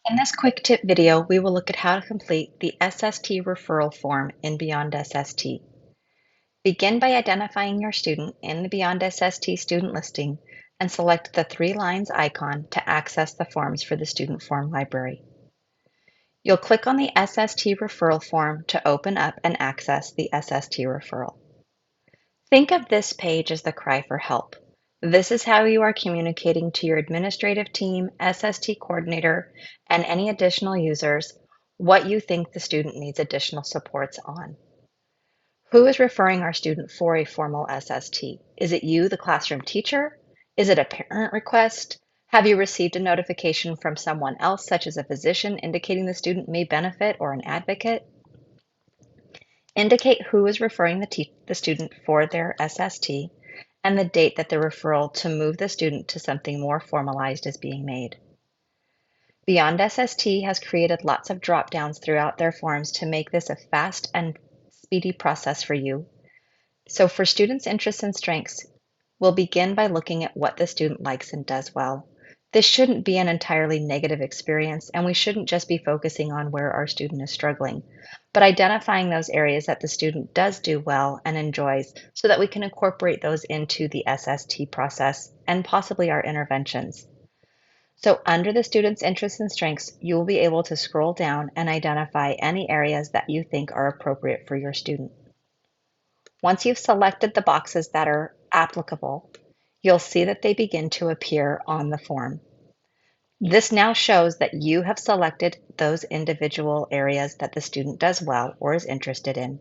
In this quick tip video, we will look at how to complete the SST referral form in BeyondSST. Begin by identifying your student in the BeyondSST student listing and select the three lines icon to access the forms for the student form library. You'll click on the SST referral form to open up and access the SST referral. Think of this page as the cry for help. This is how you are communicating to your administrative team, SST coordinator, and any additional users what you think the student needs additional supports on. Who is referring our student for a formal SST? Is it you, the classroom teacher? Is it a parent request? Have you received a notification from someone else, such as a physician, indicating the student may benefit or an advocate? Indicate who is referring the student for their SST and the date that the referral to move the student to something more formalized is being made. BeyondSST has created lots of drop-downs throughout their forms to make this a fast and speedy process for you. So for students' interests and strengths, we'll begin by looking at what the student likes and does well. This shouldn't be an entirely negative experience, and we shouldn't just be focusing on where our student is struggling, but identifying those areas that the student does do well and enjoys so that we can incorporate those into the SST process and possibly our interventions. So under the student's interests and strengths, you will be able to scroll down and identify any areas that you think are appropriate for your student. Once you've selected the boxes that are applicable, you'll see that they begin to appear on the form. This now shows that you have selected those individual areas that the student does well or is interested in.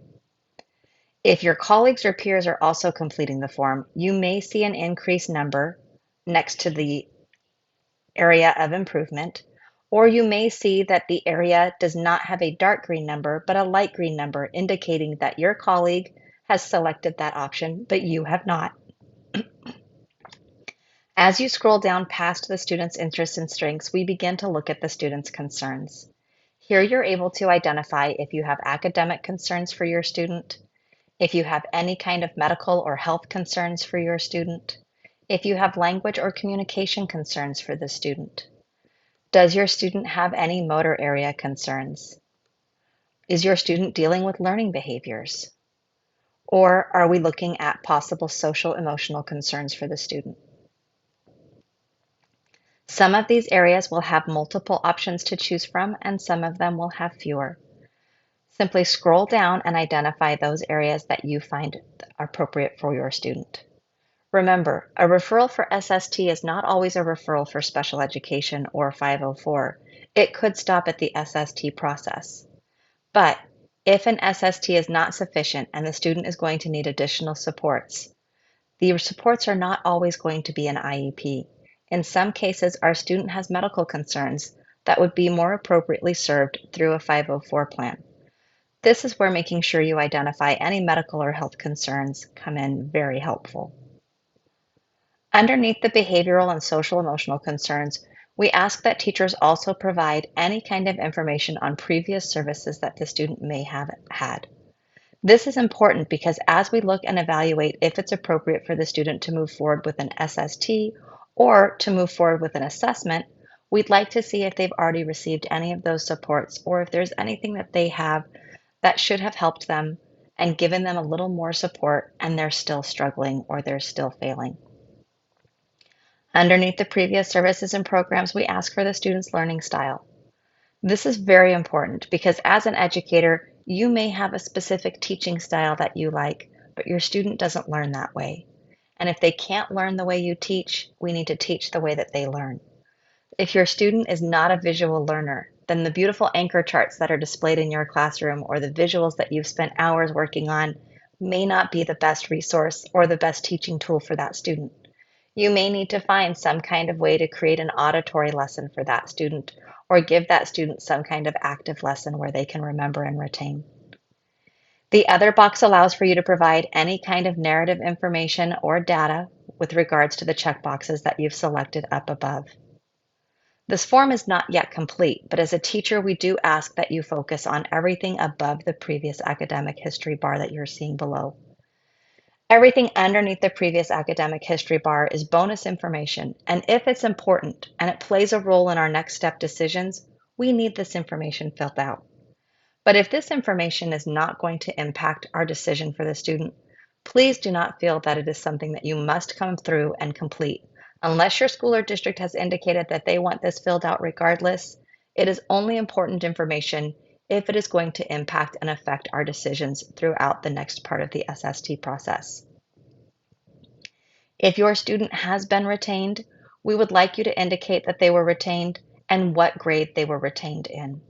If your colleagues or peers are also completing the form, you may see an increased number next to the area of improvement, or you may see that the area does not have a dark green number, but a light green number, indicating that your colleague has selected that option, but you have not. As you scroll down past the student's interests and strengths, we begin to look at the student's concerns. Here you're able to identify if you have academic concerns for your student, if you have any kind of medical or health concerns for your student, if you have language or communication concerns for the student. Does your student have any motor area concerns? Is your student dealing with learning behaviors? Or are we looking at possible social emotional concerns for the student? Some of these areas will have multiple options to choose from, and some of them will have fewer. Simply scroll down and identify those areas that you find appropriate for your student. Remember, a referral for SST is not always a referral for special education or 504. It could stop at the SST process. But if an SST is not sufficient and the student is going to need additional supports, the supports are not always going to be an IEP. In some cases, our student has medical concerns that would be more appropriately served through a 504 plan. This is where making sure you identify any medical or health concerns come in very helpful. Underneath the behavioral and social emotional concerns, we ask that teachers also provide any kind of information on previous services that the student may have had. This is important because as we look and evaluate if it's appropriate for the student to move forward with an SST or to move forward with an assessment, we'd like to see if they've already received any of those supports or if there's anything that they have that should have helped them and given them a little more support and they're still struggling or they're still failing. Underneath the previous services and programs, we ask for the student's learning style. This is very important because as an educator, you may have a specific teaching style that you like, but your student doesn't learn that way. And if they can't learn the way you teach, we need to teach the way that they learn. If your student is not a visual learner, then the beautiful anchor charts that are displayed in your classroom or the visuals that you've spent hours working on may not be the best resource or the best teaching tool for that student. You may need to find some kind of way to create an auditory lesson for that student or give that student some kind of active lesson where they can remember and retain. The other box allows for you to provide any kind of narrative information or data with regards to the checkboxes that you've selected up above. This form is not yet complete, but as a teacher, we do ask that you focus on everything above the previous academic history bar that you're seeing below. Everything underneath the previous academic history bar is bonus information, and if it's important and it plays a role in our next step decisions, we need this information filled out. But if this information is not going to impact our decision for the student, please do not feel that it is something that you must come through and complete. Unless your school or district has indicated that they want this filled out regardless, it is only important information if it is going to impact and affect our decisions throughout the next part of the SST process. If your student has been retained, we would like you to indicate that they were retained and what grade they were retained in.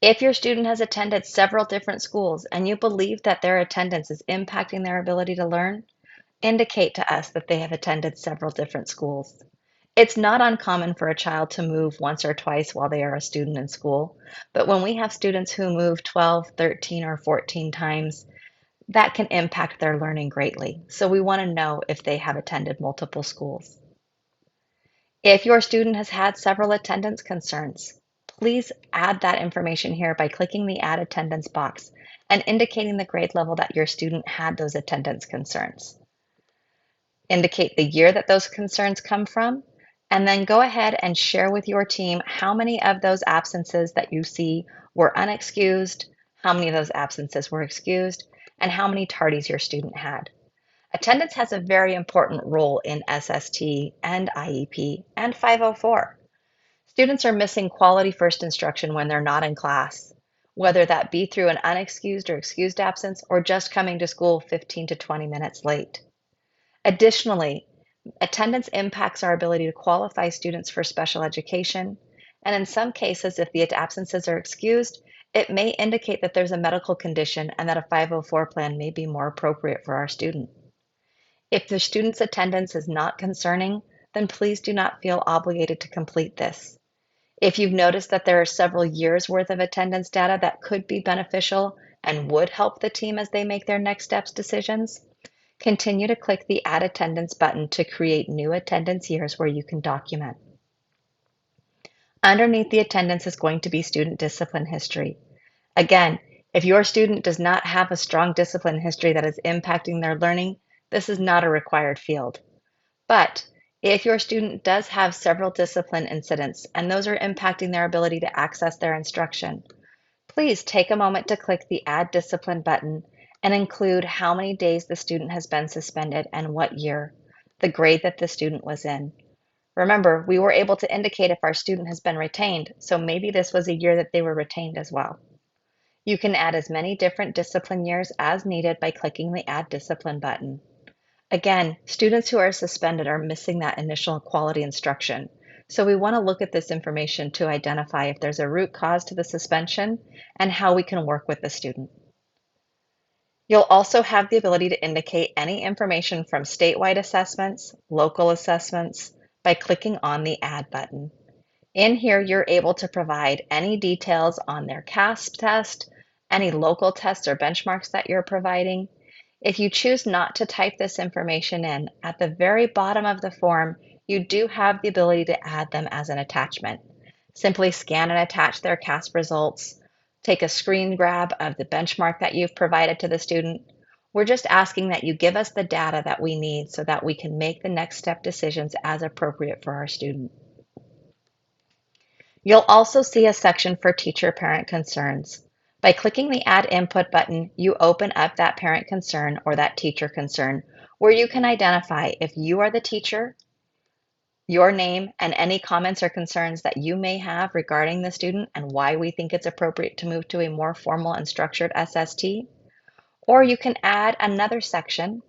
If your student has attended several different schools and you believe that their attendance is impacting their ability to learn, indicate to us that they have attended several different schools. It's not uncommon for a child to move once or twice while they are a student in school, but when we have students who move 12, 13, or 14 times, that can impact their learning greatly. So we want to know if they have attended multiple schools. If your student has had several attendance concerns, please add that information here by clicking the Add Attendance box and indicating the grade level that your student had those attendance concerns. Indicate the year that those concerns come from, and then go ahead and share with your team how many of those absences that you see were unexcused, how many of those absences were excused, and how many tardies your student had. Attendance has a very important role in SST and IEP and 504. Students are missing quality first instruction when they're not in class, whether that be through an unexcused or excused absence or just coming to school 15 to 20 minutes late. Additionally, attendance impacts our ability to qualify students for special education, and in some cases, if the absences are excused, it may indicate that there's a medical condition and that a 504 plan may be more appropriate for our student. If the student's attendance is not concerning, then please do not feel obligated to complete this. If you've noticed that there are several years worth of attendance data that could be beneficial and would help the team as they make their next steps decisions, continue to click the Add Attendance button to create new attendance years where you can document. Underneath the attendance is going to be student discipline history. Again, if your student does not have a strong discipline history that is impacting their learning, this is not a required field. But if your student does have several discipline incidents and those are impacting their ability to access their instruction, please take a moment to click the Add Discipline button and include how many days the student has been suspended and what year, the grade that the student was in. Remember, we were able to indicate if our student has been retained, so maybe this was a year that they were retained as well. You can add as many different discipline years as needed by clicking the Add Discipline button. Again, students who are suspended are missing that initial quality instruction. So we want to look at this information to identify if there's a root cause to the suspension and how we can work with the student. You'll also have the ability to indicate any information from statewide assessments, local assessments, by clicking on the Add button. In here, you're able to provide any details on their CASP test, any local tests or benchmarks that you're providing. If you choose not to type this information in, at the very bottom of the form, you do have the ability to add them as an attachment. Simply scan and attach their CASP results, take a screen grab of the benchmark that you've provided to the student. We're just asking that you give us the data that we need so that we can make the next step decisions as appropriate for our student. You'll also see a section for teacher-parent concerns. By clicking the Add Input button, you open up that parent concern or that teacher concern where you can identify if you are the teacher, your name, and any comments or concerns that you may have regarding the student and why we think it's appropriate to move to a more formal and structured SST. Or you can add another section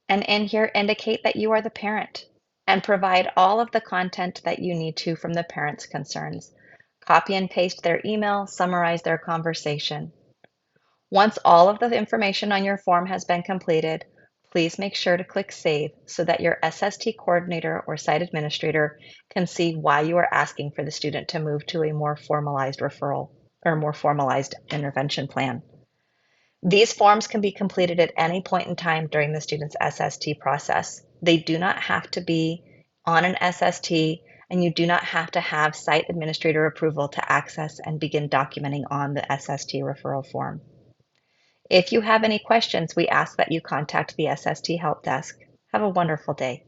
and in here indicate that you are the parent and provide all of the content that you need to from the parent's concerns. Copy and paste their email, summarize their conversation. Once all of the information on your form has been completed, please make sure to click Save so that your SST coordinator or site administrator can see why you are asking for the student to move to a more formalized referral or more formalized intervention plan. These forms can be completed at any point in time during the student's SST process. They do not have to be on an SST, and you do not have to have site administrator approval to access and begin documenting on the SST referral form. If you have any questions, we ask that you contact the SST Help Desk. Have a wonderful day.